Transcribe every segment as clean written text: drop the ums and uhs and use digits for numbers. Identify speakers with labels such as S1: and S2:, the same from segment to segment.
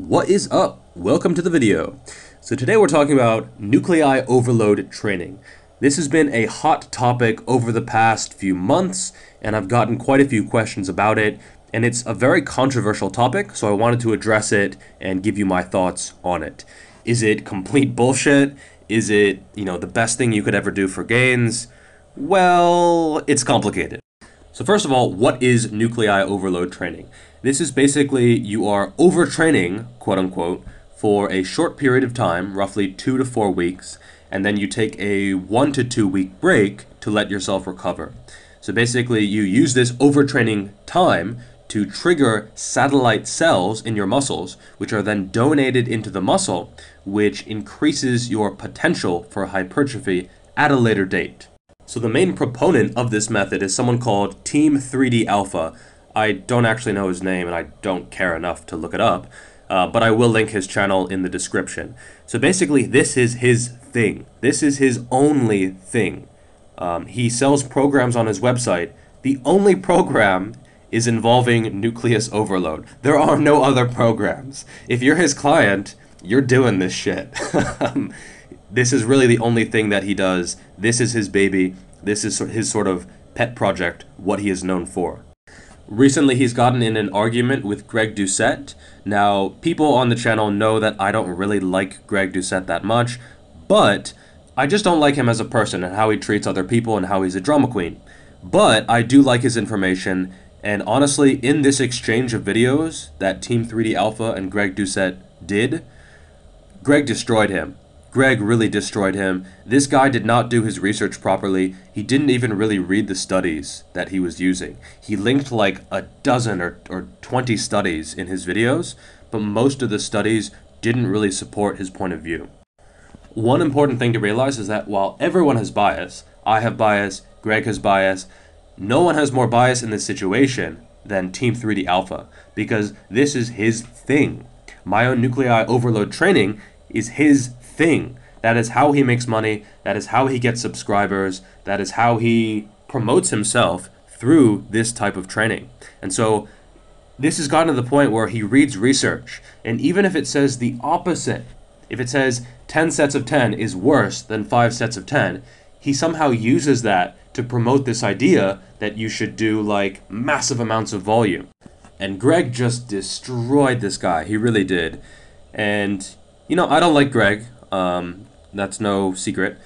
S1: What is up? Welcome to the video. So today we're talking about nuclei overload training. This has been a hot topic over the past few months, and I've gotten quite a few questions about it, and it's a very controversial topic, so I wanted to address it and give you my thoughts on it. Is it complete bullshit? Is it, the best thing you could ever do for gains? Well, it's complicated. So first of all, what is nuclei overload training? This is basically you are overtraining, quote unquote, for a short period of time, roughly 2 to 4 weeks, and then you take a 1 to 2 week break to let yourself recover. So basically you use this overtraining time to trigger satellite cells in your muscles, which are then donated into the muscle, which increases your potential for hypertrophy at a later date. So the main proponent of this method is someone called Team 3D Alpha. I don't actually know his name and I don't care enough to look it up, but I will link his channel in the description. So basically this is his thing. This is his only thing. He sells programs on his website. The only program is involving nucleus overload. There are no other programs. If you're his client, you're doing this shit. This is really the only thing that he does. This is his baby. This is his sort of pet project, what he is known for. Recently, he's gotten in an argument with Greg Doucette. Now, people on the channel know that I don't really like Greg Doucette that much, but I just don't like him as a person and how he treats other people and how he's a drama queen. But I do like his information, and honestly, in this exchange of videos that Team 3D Alpha and Greg Doucette did, Greg destroyed him. Greg really destroyed him. This guy did not do his research properly. He didn't even really read the studies that he was using. He linked like a dozen or 20 studies in his videos, but most of the studies didn't really support his point of view. One important thing to realize is that while everyone has bias, I have bias, Greg has bias, no one has more bias in this situation than Team 3D Alpha, because this is his thing. My own nuclei overload training is his thing. That is how he makes money. That is how he gets subscribers. That is how he promotes himself through this type of training. And so this has gotten to the point where he reads research, and even if it says the opposite, if it says 10 sets of 10 is worse than 5 sets of 10, he somehow uses that to promote this idea that you should do like massive amounts of volume. And Greg just destroyed this guy. He really did. And I don't like Greg. That's no secret.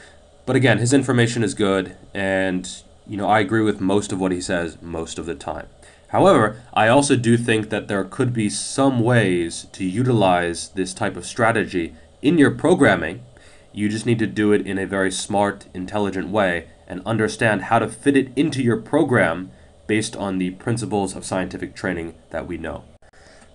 S1: But again, his information is good, and I agree with most of what he says most of the time. However, I also do think that there could be some ways to utilize this type of strategy in your programming. You just need to do it in a very smart, intelligent way and understand how to fit it into your program based on the principles of scientific training that we know.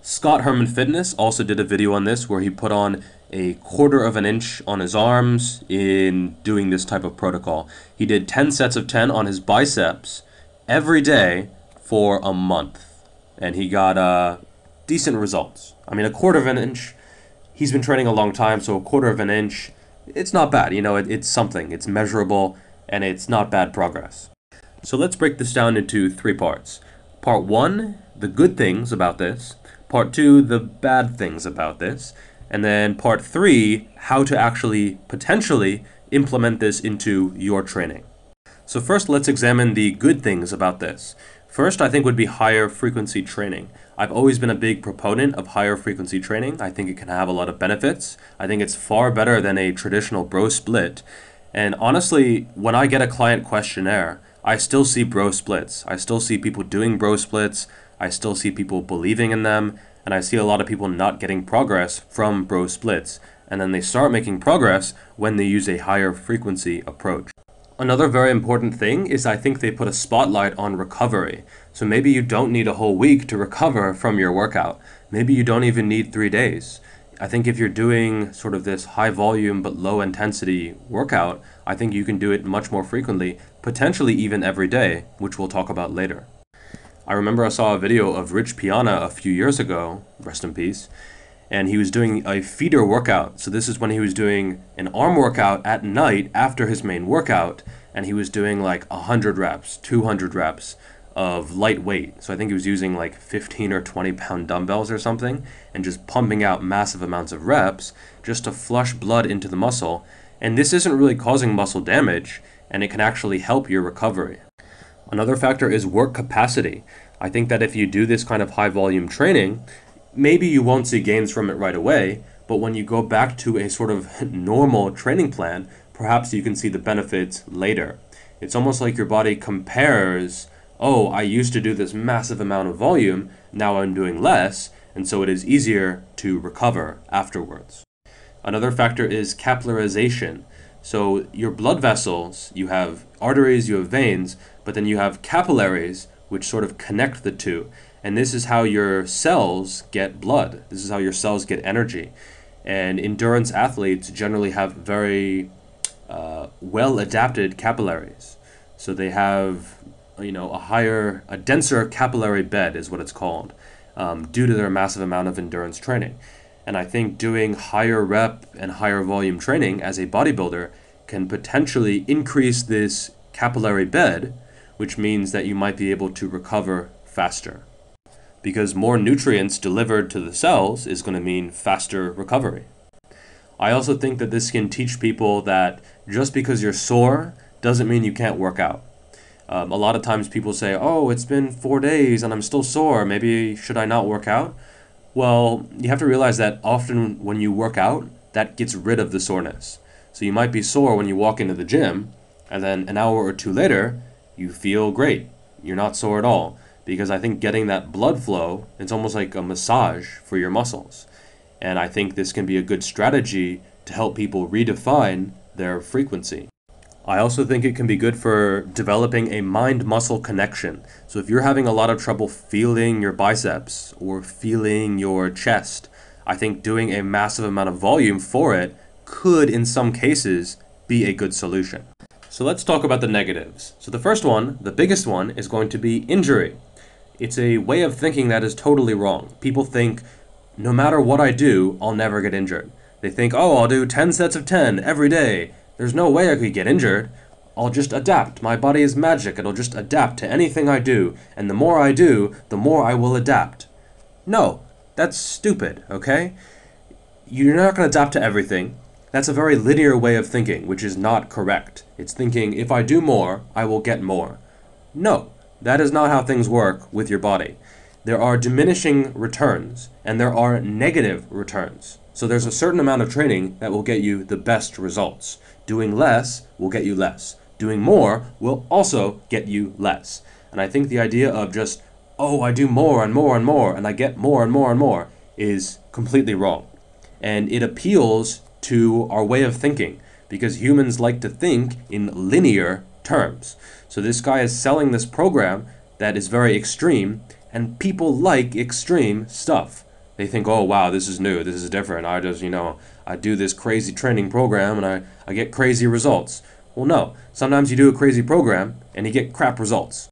S1: Scott Herman Fitness also did a video on this where he put on a 1/4 of an inch on his arms in doing this type of protocol. He did 10 sets of 10 on his biceps every day for a month, and he got decent results. I mean, a 1/4 of an inch, he's been training a long time, so a 1/4 of an inch, it's not bad. It's something, it's measurable, and it's not bad progress. So let's break this down into 3 parts. Part 1, the good things about this. Part 2, the bad things about this. And then part 3, how to actually potentially implement this into your training. So first, let's examine the good things about this. First, I think would be higher frequency training. I've always been a big proponent of higher frequency training. I think it can have a lot of benefits. I think it's far better than a traditional bro split. And honestly, when I get a client questionnaire, I still see bro splits. I still see people doing bro splits. I still see people believing in them. And I see a lot of people not getting progress from bro splits. And then they start making progress when they use a higher frequency approach. Another very important thing is I think they put a spotlight on recovery. So maybe you don't need a whole week to recover from your workout. Maybe you don't even need 3 days. I think if you're doing sort of this high volume but low intensity workout, I think you can do it much more frequently, potentially even every day, which we'll talk about later. I remember I saw a video of Rich Piana a few years ago, rest in peace, and he was doing a feeder workout. So this is when he was doing an arm workout at night after his main workout, and he was doing like 100 reps, 200 reps, of light weight. So I think he was using like 15 or 20 pound dumbbells or something and just pumping out massive amounts of reps just to flush blood into the muscle. And this isn't really causing muscle damage, and it can actually help your recovery. Another factor is work capacity. I think that if you do this kind of high volume training, maybe you won't see gains from it right away, but when you go back to a sort of normal training plan, perhaps you can see the benefits later. It's almost like your body compares, oh, I used to do this massive amount of volume, now I'm doing less, and so it is easier to recover afterwards. Another factor is capillarization. So your blood vessels, you have arteries, you have veins, but then you have capillaries, which sort of connect the two. And this is how your cells get blood. This is how your cells get energy. And endurance athletes generally have very well-adapted capillaries. So they have, a denser capillary bed is what it's called, due to their massive amount of endurance training. And I think doing higher rep and higher volume training as a bodybuilder can potentially increase this capillary bed, which means that you might be able to recover faster. Because more nutrients delivered to the cells is going to mean faster recovery. I also think that this can teach people that just because you're sore doesn't mean you can't work out. A lot of times people say, oh, it's been 4 days and I'm still sore, maybe should I not work out? Well, you have to realize that often when you work out, that gets rid of the soreness. So you might be sore when you walk into the gym, and then an hour or two later, you feel great. You're not sore at all. Because I think getting that blood flow, it's almost like a massage for your muscles. And I think this can be a good strategy to help people redefine their frequency. I also think it can be good for developing a mind-muscle connection. So if you're having a lot of trouble feeling your biceps or feeling your chest, I think doing a massive amount of volume for it could, in some cases, be a good solution. So let's talk about the negatives. So the first one, the biggest one, is going to be injury. It's a way of thinking that is totally wrong. People think, no matter what I do, I'll never get injured. They think, oh, I'll do 10 sets of 10 every day. There's no way I could get injured. I'll just adapt. My body is magic. It'll just adapt to anything I do. And the more I do, the more I will adapt. No, that's stupid, okay? You're not going to adapt to everything. That's a very linear way of thinking, which is not correct. It's thinking, if I do more, I will get more. No, that is not how things work with your body. There are diminishing returns, and there are negative returns. So there's a certain amount of training that will get you the best results. Doing less will get you less. Doing more will also get you less. And I think the idea of just, oh, I do more and more and more, and I get more and more and more, is completely wrong. And it appeals to our way of thinking, because humans like to think in linear terms. So this guy is selling this program that is very extreme, and people like extreme stuff. They think, oh wow, this is new, this is different. I just, I do this crazy training program and I get crazy results. Well, no. Sometimes you do a crazy program and you get crap results.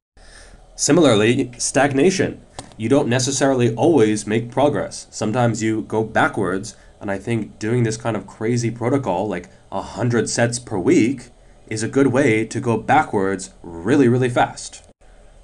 S1: Similarly, stagnation. You don't necessarily always make progress. Sometimes you go backwards, and I think doing this kind of crazy protocol, like 100 sets per week, is a good way to go backwards really, really fast.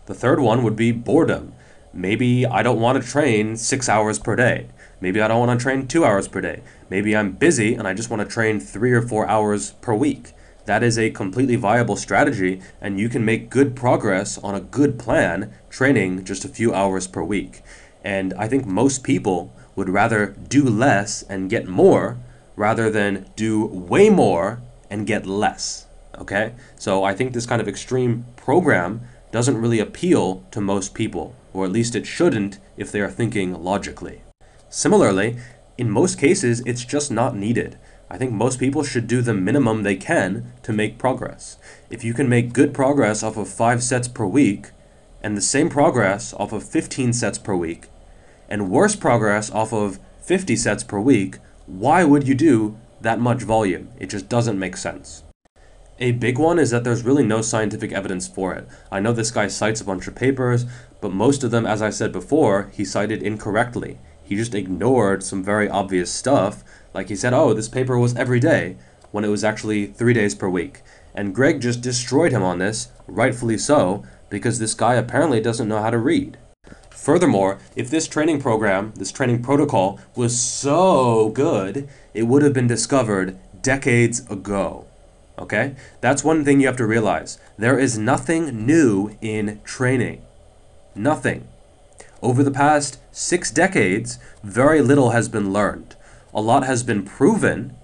S1: The third one would be boredom. Maybe I don't want to train 6 hours per day. Maybe I don't want to train 2 hours per day. Maybe I'm busy and I just want to train 3 or 4 hours per week. That is a completely viable strategy, and you can make good progress on a good plan training just a few hours per week. And I think most people would rather do less and get more rather than do way more and get less. Okay? So I think this kind of extreme program doesn't really appeal to most people, or at least it shouldn't if they are thinking logically. Similarly, in most cases, it's just not needed. I think most people should do the minimum they can to make progress. If you can make good progress off of 5 sets per week, and the same progress off of 15 sets per week, and worse progress off of 50 sets per week, why would you do that much volume? It just doesn't make sense. A big one is that there's really no scientific evidence for it. I know this guy cites a bunch of papers, but most of them, as I said before, he cited incorrectly. He just ignored some very obvious stuff, like he said, oh, this paper was every day, when it was actually 3 days per week. And Greg just destroyed him on this, rightfully so, because this guy apparently doesn't know how to read. Furthermore, if this training program, this training protocol was so good, it would have been discovered decades ago. Okay? That's one thing you have to realize. There is nothing new in training. Nothing. Over the past 6 decades, very little has been learned. A lot has been proven,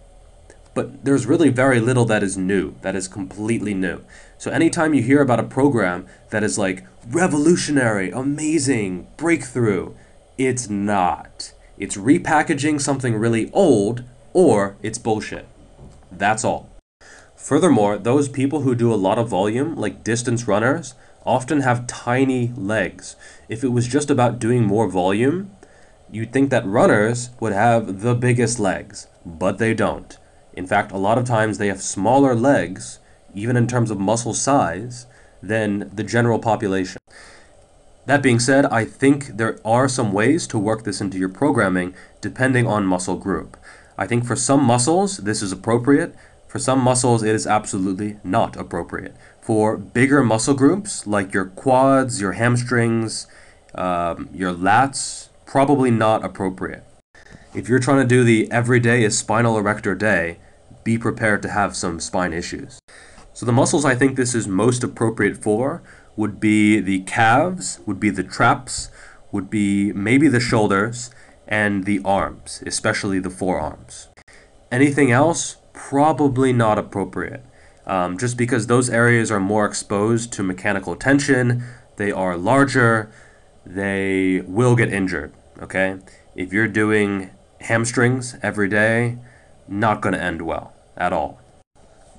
S1: but there's really very little that is new, that is completely new. So anytime you hear about a program that is like revolutionary, amazing, breakthrough, it's not. It's repackaging something really old, or it's bullshit. That's all. Furthermore, those people who do a lot of volume, like distance runners, often have tiny legs. If it was just about doing more volume, you'd think that runners would have the biggest legs, but they don't. In fact, a lot of times they have smaller legs, even in terms of muscle size, than the general population. That being said, I think there are some ways to work this into your programming depending on muscle group. I think for some muscles, this is appropriate. For some muscles, it is absolutely not appropriate. For bigger muscle groups, like your quads, your hamstrings, your lats, probably not appropriate. If you're trying to do the every day is spinal erector day, be prepared to have some spine issues. So the muscles I think this is most appropriate for would be the calves, would be the traps, would be maybe the shoulders, and the arms, especially the forearms. Anything else? Probably not appropriate. Just because those areas are more exposed to mechanical tension, they are larger, they will get injured, okay? If you're doing hamstrings every day, not going to end well at all.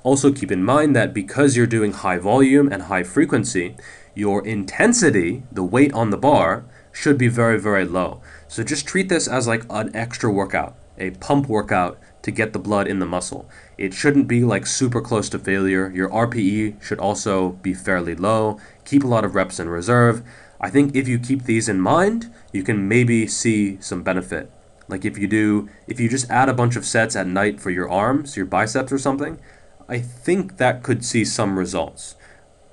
S1: Also keep in mind that because you're doing high volume and high frequency, your intensity, the weight on the bar, should be very, very low. So just treat this as like an extra workout, a pump workout to get the blood in the muscle. It shouldn't be like super close to failure. Your RPE should also be fairly low. Keep a lot of reps in reserve. I think if you keep these in mind, you can maybe see some benefit. Like if you just add a bunch of sets at night for your arms, your biceps or something, I think that could see some results.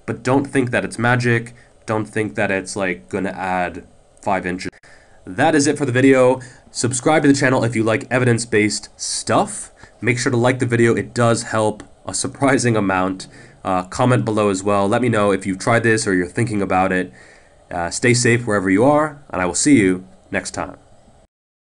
S1: But don't think that it's magic. Don't think that it's like gonna add 5 inches. That is it for the video. Subscribe to the channel if you like evidence-based stuff. Make sure to like the video. It does help a surprising amount. Comment below as well. Let me know if you've tried this or you're thinking about it. Stay safe wherever you are, and I will see you next time.